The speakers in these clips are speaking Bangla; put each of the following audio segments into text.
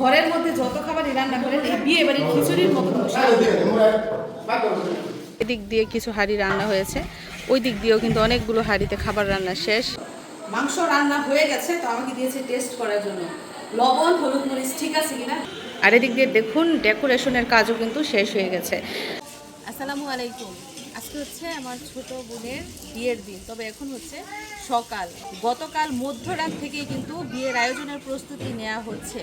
ঘরের মধ্যে যত খাবারই রান্না করেন এই বিয়ে বাড়ির খিচুড়ির মতো এদিক দিয়ে কিছু হাঁড়ি রান্না হয়েছে, ওই দিক দিয়েও কিন্তু অনেকগুলো হাঁড়িতে খাবার রান্না শেষ। মাংস রান্না হয়ে গেছে, তো আমাকে দিয়েছে টেস্ট করার জন্য লবণ হলুদ মরিচ ঠিক আছে কিনা। আর এদিক দিয়ে দেখুন ডেকোরেশনের কাজও কিন্তু শেষ হয়ে গেছে। আসসালামু আলাইকুম। আজকে হচ্ছে আমার ছোট বোনের বিয়ের দিন, তবে এখন হচ্ছে সকাল। গতকাল মধ্যরাত থেকেই কিন্তু বিয়ের আয়োজনের প্রস্তুতি নেওয়া হচ্ছে।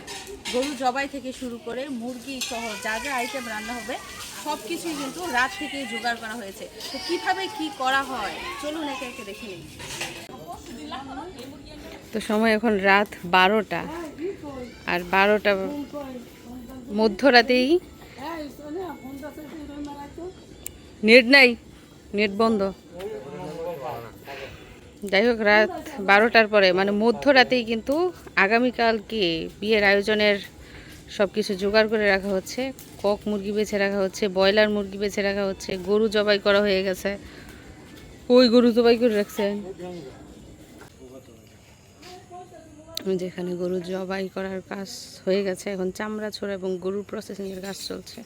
গরু জবাই থেকে শুরু করে মুরগি সহ যা যা আইটেম রান্না হবে সব কিছুই কিন্তু রাত থেকেই জোগাড় করা হয়েছে। তো কীভাবে কি করা হয় চলুন একে একে দেখে নিই। তো সময় এখন রাত 12টা, আর 12টা মধ্যরাতেই নেট নাই, নেট বন্ধ। যাই হোক, রাত 12টার পরে মানে মধ্যরাতেই কিন্তু আগামীকালকে বিয়ের আয়োজনের সব কিছু জোগাড় করে রাখা হচ্ছে। কক মুরগি বেছে রাখা হচ্ছে, ব্রয়লার মুরগি বেছে রাখা হচ্ছে, গরু জবাই করা হয়ে গেছে। ওই গরু জবাই করে রাখছেন যেখানে গরু জবাই করার কাজ হয়ে গেছে, এখন চামড়া ছোড়া এবং গরুর প্রসেসিংয়ের কাজ চলছে।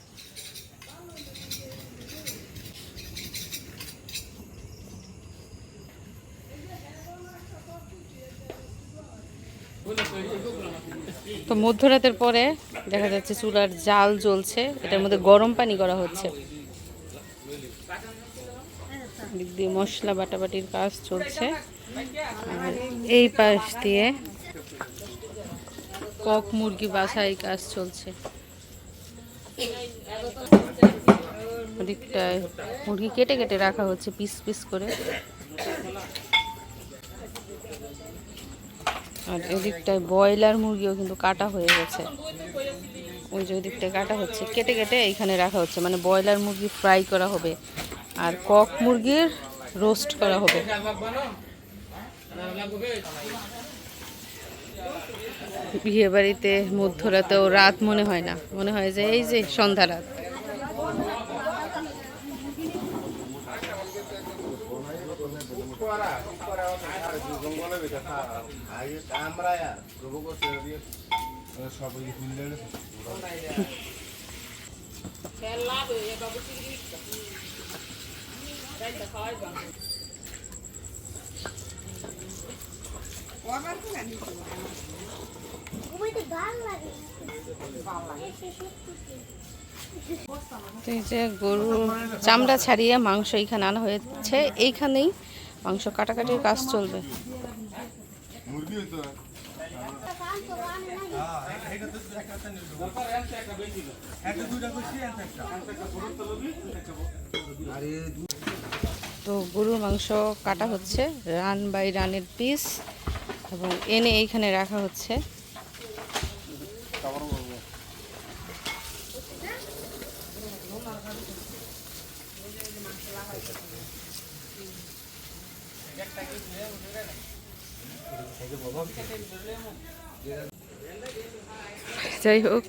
তো মধ্যরাতের পরে দেখা যাচ্ছে চুলার জাল জ্বলছে, এটার মধ্যে গরম পানি করা হচ্ছে। দিক দিয়ে মশলা বাটাবাটির কাজ চলছে, আর এই পাশ দিয়ে কক মুরগি বাছাই কাজ চলছে। ওদিকটায় মুরগি কেটে কেটে রাখা হচ্ছে পিস পিস করে, আর এদিকটায় ব্রয়লার মুরগিও কিন্তু কাটা হয়ে গেছে। ওই যে ওইদিকটায় কাটা হচ্ছে, কেটে কেটে এইখানে রাখা হচ্ছে, মানে ব্রয়লার মুরগি ফ্রাই করা হবে আর কক মুরগির রোস্ট করা হবে। বিয়ে বাড়িতে মধ্যরাতেও রাত মনে হয় না, মনে হয় যে এই যে সন্ধ্যা রাত। এই যে গরু চামড়া ছাড়িয়ে মাংস এইখানে আনা হয়েছে, এইখানেই মাংস কাটাকাটির কাজ চলবে। তো গরুর মাংস কাটা হচ্ছে রান বাই রানের পিস, এবং এনে এইখানে রাখা হচ্ছে। যাই হোক,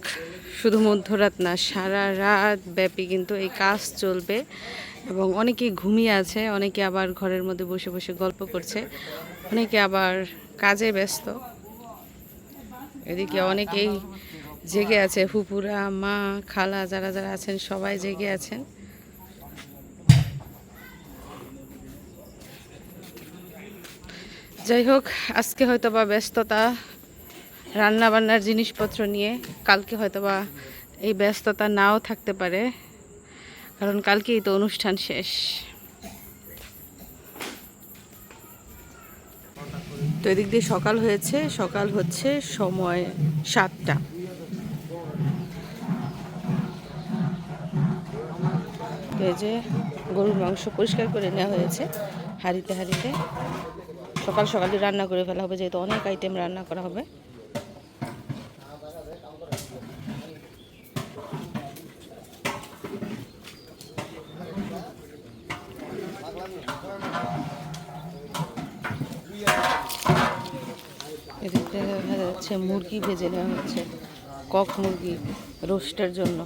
শুধু মধ্যরাত না, সারা রাত ব্যাপী কিন্তু এই কাজ চলবে, এবং অনেকে ঘুমিয়ে আছে, অনেকে আবার ঘরের মধ্যে বসে বসে গল্প করছে, অনেকে আবার কাজে ব্যস্ত। এদিকে অনেকেই জেগে আছে, ফুপুরা মা খালা যারা যারা আছেন সবাই জেগে আছেন। যাই হোক, আজকে হয়তো বা ব্যস্ততা রান্না বান্নার জিনিসপত্র নিয়ে, কালকে হয়তো বা এই ব্যস্ততা নাও থাকতে পারে, কারণ কালকেই তো অনুষ্ঠান শেষ। তো এদিক দিয়ে সকাল হয়েছে, সকাল হচ্ছে সময় 7টা। এই যে গরুর মাংস পরিষ্কার করে নেওয়া হয়েছে হাঁড়িতে হাঁড়িতে, সকাল সকালই রান্না করে ফেলা হবে, যেহেতু অনেক আইটেম রান্না করা হবে। এদিকে দেখা যাচ্ছে মুরগি ভেজে নেওয়া হচ্ছে, কক মুরগি রোস্টের জন্য।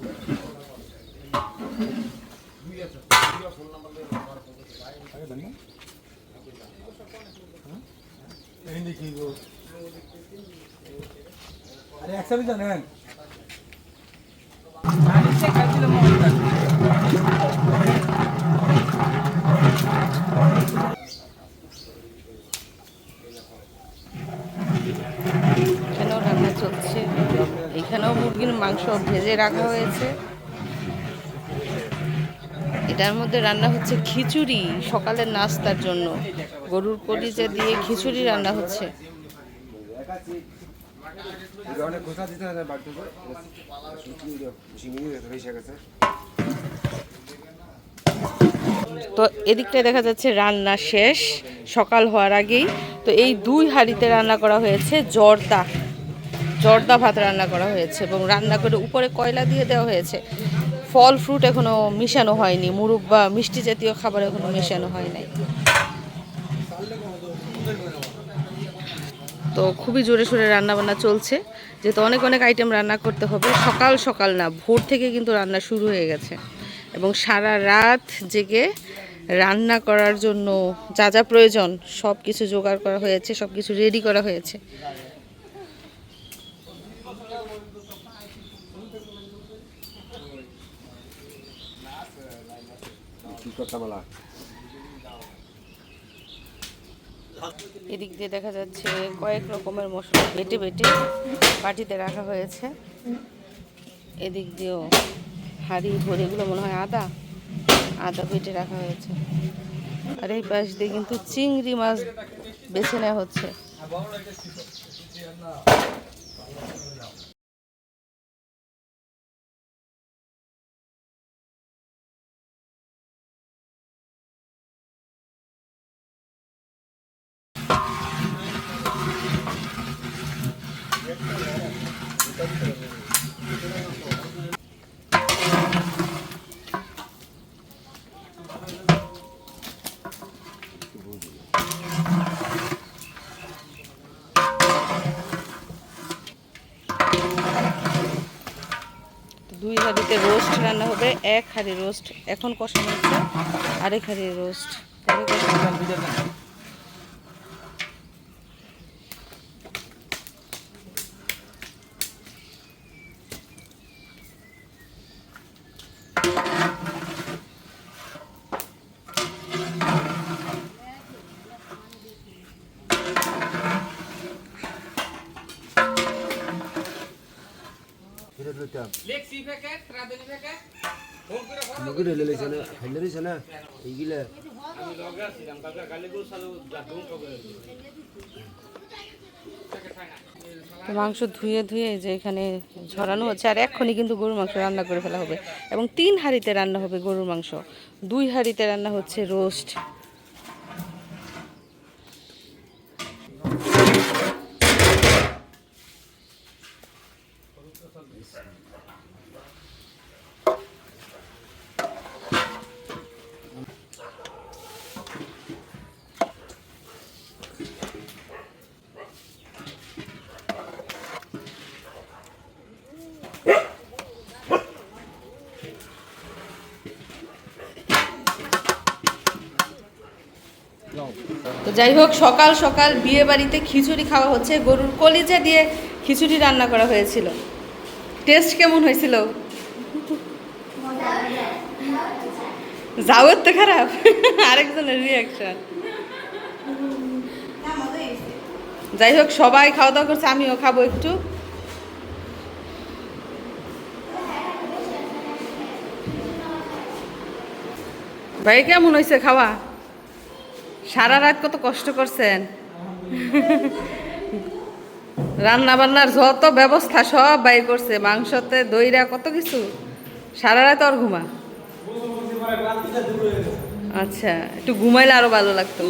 আরে একসাথে জানেন এখানেও রান্না চলছে, এখানেও মুরগির মাংস ভেজে রাখা হয়েছে। এটার মধ্যে রান্না হচ্ছে খিচুড়ি, সকালের নাস্তার জন্য গরুর কলিজা দিয়ে খিচুড়ি রান্না হচ্ছে। তো এদিকটায় দেখা যাচ্ছে রান্না শেষ সকাল হওয়ার আগেই। তো এই 2 হাঁড়িতে রান্না করা হয়েছে জর্দা, জর্দা ভাত রান্না করা হয়েছে এবং রান্না করে উপরে কয়লা দিয়ে দেওয়া হয়েছে। ফল ফ্রুট এখনো মিশানো হয়নি, মুরগ বা মিষ্টি জাতীয় খাবার এখনো মেশানো হয় নাই। তো খুবই জোরে সোরে রান্নাবান্না চলছে, যেহেতু অনেক অনেক আইটেম রান্না করতে হবে। সকাল সকাল না, ভোর থেকে কিন্তু রান্না শুরু হয়ে গেছে এবং সারা রাত জেগে রান্না করার জন্য যা যা প্রয়োজন সব কিছু জোগাড় করা হয়েছে, সব কিছু রেডি করা হয়েছে। এদিক দিয়ে দেখা যাচ্ছে কয়েক রকমের মশলা বেটে বেটে বাটিতে রাখা হয়েছে। এদিক দিয়েও হাঁড়ি ভরে, এগুলো মনে হয় আদা আদা বেটে রাখা হয়েছে। আর এই পাশ দিয়ে কিন্তু চিংড়ি মাছ বেছে নেওয়া হচ্ছে। দুই হাঁড়িতে রোস্ট রান্না হবে, 1 হাঁড়ি রোস্ট এখন কষানো হচ্ছে, আরেক হাঁড়ি রোস্ট পরে কষানো। মাংস ধুয়ে ধুয়ে যে এখানে ঝরানো হচ্ছে, আর এক্ষুনি কিন্তু গরুর মাংস রান্না করে ফেলা হবে এবং 3 হাঁড়িতে রান্না হবে গরুর মাংস, 2 হাঁড়িতে রান্না হচ্ছে রোস্ট। তো যাই হোক, সকাল সকাল বিয়ে বাড়িতে খিচুড়ি খাওয়া হচ্ছে, গরুর কলিজা দিয়ে খিচুড়ি রান্না করা হয়েছিল। টেস্ট কেমন হয়েছিল? যাও তো খারাপ। আরেকজনের রিয়াকশন। যাই হোক, সবাই খাওয়া দাওয়া করছে, আমিও খাবো একটু। ভাই কেমন হয়েছে খাওয়া? সারা রাত কত কষ্ট করছেন, রান্না বান্নার যত ব্যবস্থা সব ভাই করছে, মাংসতে দইরা কত কিছু, সারা রাত আর ঘুমা। আচ্ছা, একটু ঘুমাইলে আরো ভালো লাগতো।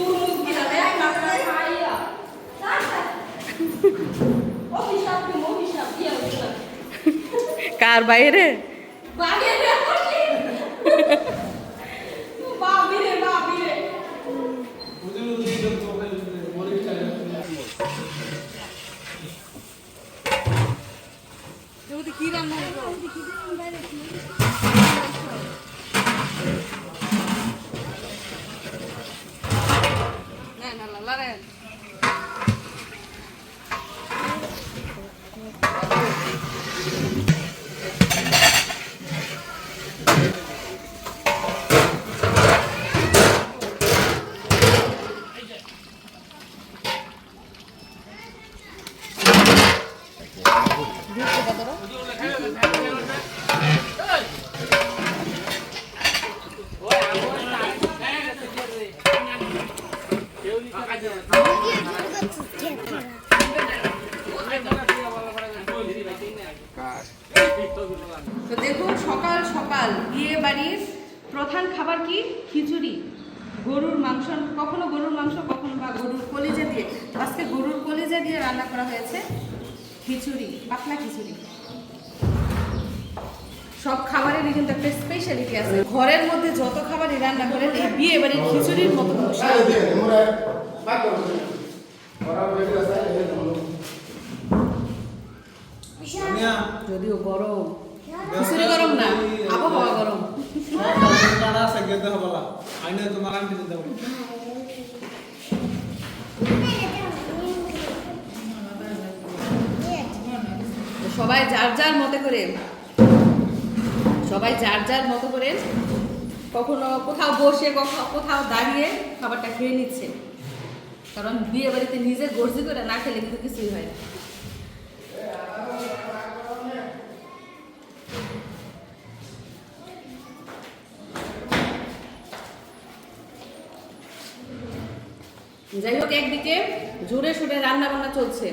কার বাইরে? কি রান্না না না তো দেখুন সকাল সকাল বিয়ে বাড়ির প্রধান খাবার কি? খিচুড়ি। গরুর মাংস, কখনো গরুর মাংস, কখনো বা গরুর কলিজা দিয়ে। আজকে গরুর কলিজা দিয়ে রান্না করা হয়েছে খিচুড়ি, পাতলা খিচুড়ি। সব খাবারেরই কিন্তু একটা স্পেশালিটি আছে। ঘরের মধ্যে যত খাবারই রান্না করেন এই বিয়ে বাড়ির খিচুড়ির মতো যদিও গরম, খিচুড়ি গরম না, আবহাওয়া গরম। সবাই যার যার মতো করে, সবাই যার যার মতো করে কখনো কোথাও বসে, কোথাও দাঁড়িয়ে খাবারটা খেয়ে নিচ্ছে। কারণ বিয়ে বাড়িতে নিজে গর্জি করে না খেলে কিন্তু কিছুই হয় না। যাই হোক, একদিকে জোরে সোরে রান্না বান্না চলছে,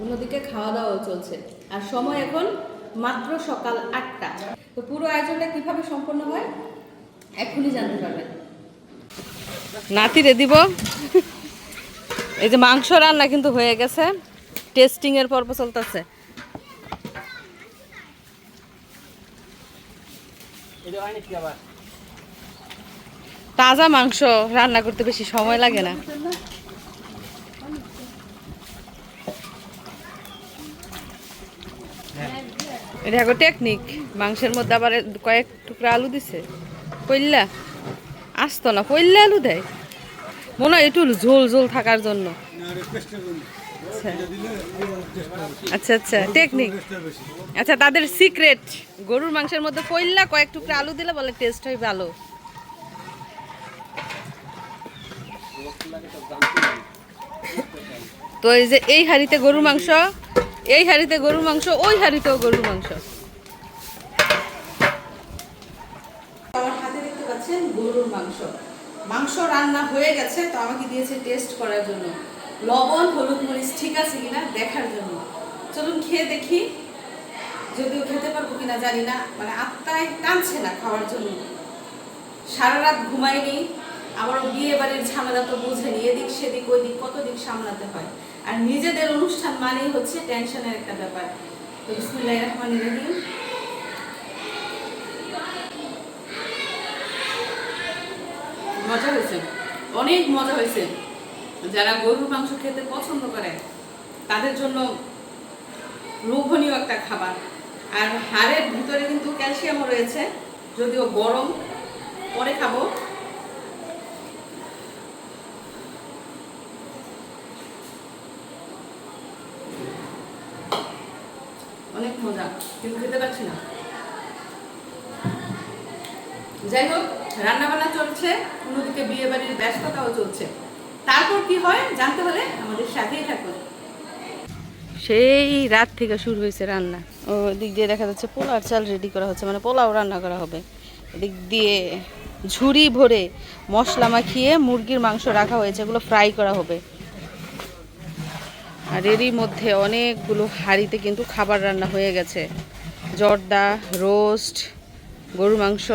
অন্যদিকে খাওয়া দাওয়াও চলছে, আর সময় এখন মাত্র সকাল 8টা। তো পুরো আয়োজনটা কিভাবে সম্পন্ন হয় এখনই জানতে পারবেন। নাতিরে দিব। এই যে মাংস রান্না কিন্তু হয়ে গেছে, টেস্টিং এর পর্ব চলতেছে। তাজা মাংস রান্না করতে বেশি সময় লাগে না। এটা একটা টেকনিক। মাংসের মধ্যে আবার কয়েক টুকরা আলু দিছে, পইল্লা আসতো না, পইল্লা আলু দেয় মনে হয় একটু ঝোল ঝোল থাকার জন্য। আচ্ছা আচ্ছা, টেকনিক। আচ্ছা, তাদের সিক্রেট গরুর মাংসের মধ্যে পইল্লা কয়েক টুকরা আলু দিলে বলে টেস্ট হয় ভালো। তো এই যে এই হাঁড়িতে গরুর মাংস, এই হাঁড়িতে গরুর মাংস, ওই হাঁড়িতেও গরুর মাংস। আমার হাতে দেখতে পাচ্ছেন গরুর মাংস। মাংস রান্না হয়ে গেছে, তো আমাকে দিয়েছে টেস্ট করার জন্য। লবণ হলুদ মরিচ ঠিক আছে কিনা দেখার জন্য। চলুন খেয়ে দেখি। যদিও খেতে পারবো কিনা জানি না, মানে আত্মায় টানছে না খাওয়ার জন্য। সারা রাত ঘুমাইনি, আবার বিয়ে বাড়ির ঝামেলা তো বুঝেনি, এদিক সেদিক ওই দিক কত দিক সামলাতে হয়। আর নিজেদের অনুষ্ঠান মানেই হচ্ছে টেনশনের একটা ব্যাপার। তো বিসমিল্লাহির রহমানির রহিম। মজা হয়েছে, অনেক মজা হয়েছে। যারা গরুর মাংস খেতে পছন্দ করে তাদের জন্য লোভনীয় একটা খাবার। আর হাড়ের ভিতরে কিন্তু ক্যালসিয়ামও রয়েছে, যদিও গরম, পরে খাবো। অনেক মজা, কিন্তু খেতে পারছি না। যাই হোক, রান্না বান্না চলছে, অন্যদিকে বিয়ে বাড়ির ব্যস্ততাও চলছে। তারপর কি হয় জানতে হলে আমাদের সাথেই থাকুন। সেই রাত থেকে শুরু হয়েছে রান্না। ও দিক দিয়ে দেখা যাচ্ছে পোলার চাল রেডি করা হচ্ছে, মানে পোলাও রান্না করা হবে। এদিক দিয়ে ঝুড়ি ভরে মশলা মাখিয়ে মুরগির মাংস রাখা হয়েছে, এগুলো ফ্রাই করা হবে। আর এরই মধ্যে অনেকগুলো হাঁড়িতে কিন্তু খাবার রান্না হয়ে গেছে। জর্দা, রোস্ট, গরুর মাংস,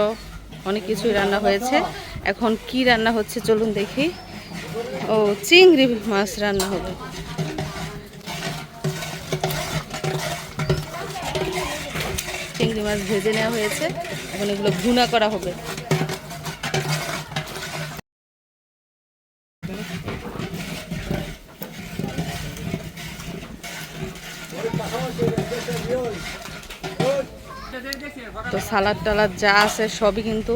অনেক কিছুই রান্না হয়েছে। এখন কি রান্না হচ্ছে চলুন দেখি। ও, চিংড়ি মাছ রান্না হবে। চিংড়ি মাছ ভেজে নেওয়া হয়েছে, এখন এগুলো ভুনা করা হবে। তো সালাদ টালাদ যা আছে সবই কিন্তু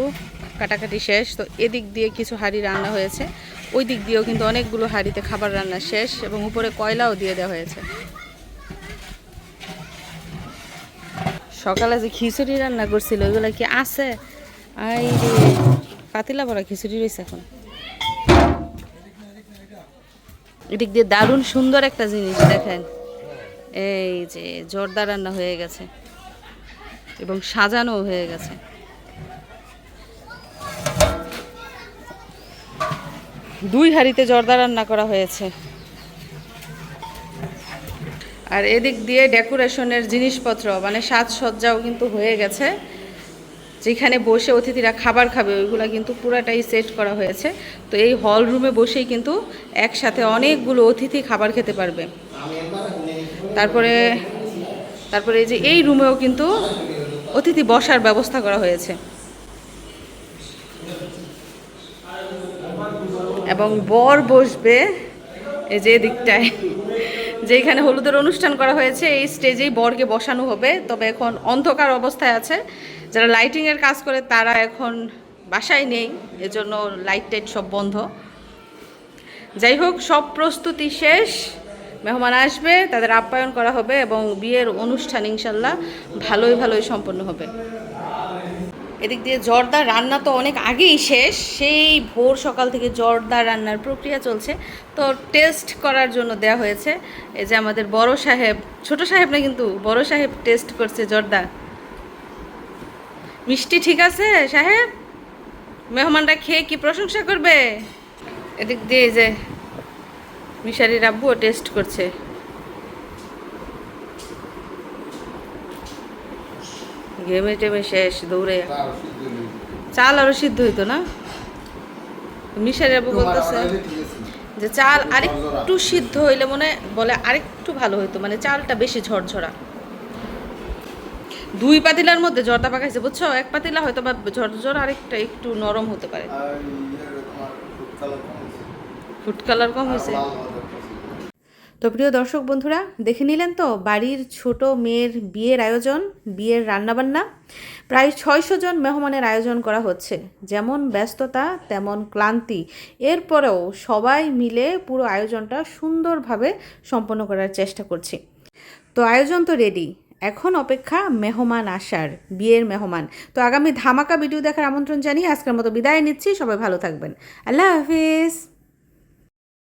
কাটাকাটি শেষ। তো এদিক দিয়ে কিছু হাঁড়ি রান্না হয়েছে, ওই দিক দিয়েও কিন্তু অনেকগুলো হাঁড়িতে খাবার রান্না শেষ, এবং উপরে কয়লাও দিয়ে দেওয়া হয়েছে। সকালে যে খিচুড়ি রান্না করছিল ওইগুলো কি আছে? আই রে, পাতিলা ভরা খিচুড়ি রয়েছে এখন। এদিক দিয়ে দারুণ সুন্দর একটা জিনিস দেখেন, এই যে জর্দা রান্না হয়ে গেছে এবং সাজানো হয়ে গেছে। দুই হাঁড়িতে জর্দা রান্না করা হয়েছে। আর এদিক দিয়ে ডেকোরেশনের জিনিসপত্র মানে সাজসজ্জাও কিন্তু হয়ে গেছে। যেখানে বসে অতিথিরা খাবার খাবে ওইগুলা কিন্তু পুরাটাই সেট করা হয়েছে। তো এই হল রুমে বসেই কিন্তু একসাথে অনেকগুলো অতিথি খাবার খেতে পারবে। তারপরে তারপরে এই যে এই রুমেও কিন্তু অতিথি বসার ব্যবস্থা করা হয়েছে এবং বর বসবে এই যে দিকটায়, যেখানে হলুদের অনুষ্ঠান করা হয়েছে এই স্টেজেই বরকে বসানো হবে। তবে এখন অন্ধকার অবস্থায় আছে, যারা লাইটিংয়ের কাজ করে তারা এখন বাসায় নেই, এজন্য লাইট টাইট সব বন্ধ। যাই হোক, সব প্রস্তুতি শেষ, মেহমান আসবে, তাদের আপ্যায়ন করা হবে এবং বিয়ের অনুষ্ঠান ইনশাল্লাহ ভালোই সম্পন্ন হবে। এদিক দিয়ে জর্দা রান্না তো অনেক আগেই শেষ, সেই ভোর সকাল থেকে জর্দা রান্নার প্রক্রিয়া চলছে। তো টেস্ট করার জন্য দেয়া হয়েছে। এই যে আমাদের বড় সাহেব, ছোট সাহেব না কিন্তু বড় সাহেব টেস্ট করছে জর্দা। মিষ্টি ঠিক আছে সাহেব? মেহমানরা খেয়ে কি প্রশংসা করবে? এদিক দিয়ে এই যে মিশারির আব্বুও টেস্ট করছে। ঘেমে টেমে শেষ দৌড়ে। চাল আরো সিদ্ধ হইতো না? মিশারির আব্বু বলতেছে যে চাল আরেকটু সিদ্ধ হইলে মনে বলে আরেকটু ভালো হইতো, মানে চালটা বেশি ঝরঝরা। 2 পাতিলার মধ্যে জর্দা পাকাইছে বুঝছো, 1 পাতিলা হয়তো বা ঝরঝরা, আরেকটা একটু নরম হতে পারে। ফুড কালার কম হয়েছে। তো প্রিয় দর্শক বন্ধুরা, দেখে নিলেন তো বাড়ির ছোট মেয়ের বিয়ের আয়োজন, বিয়ের রান্নাবান্না। প্রায় 600 জন মেহমানের আয়োজন করা হচ্ছে। যেমন ব্যস্ততা তেমন ক্লান্তি, এরপরেও সবাই মিলে পুরো আয়োজনটা সুন্দরভাবে সম্পন্ন করার চেষ্টা করছি। তো আয়োজন তো রেডি, এখন অপেক্ষা মেহমান আসার, বিয়ের মেহমান। তো আগামী ধামাকা ভিডিও দেখার আমন্ত্রণ জানিয়ে আজকের মতো বিদায় নিচ্ছি। সবাই ভালো থাকবেন। আল্লাহ হাফিজ।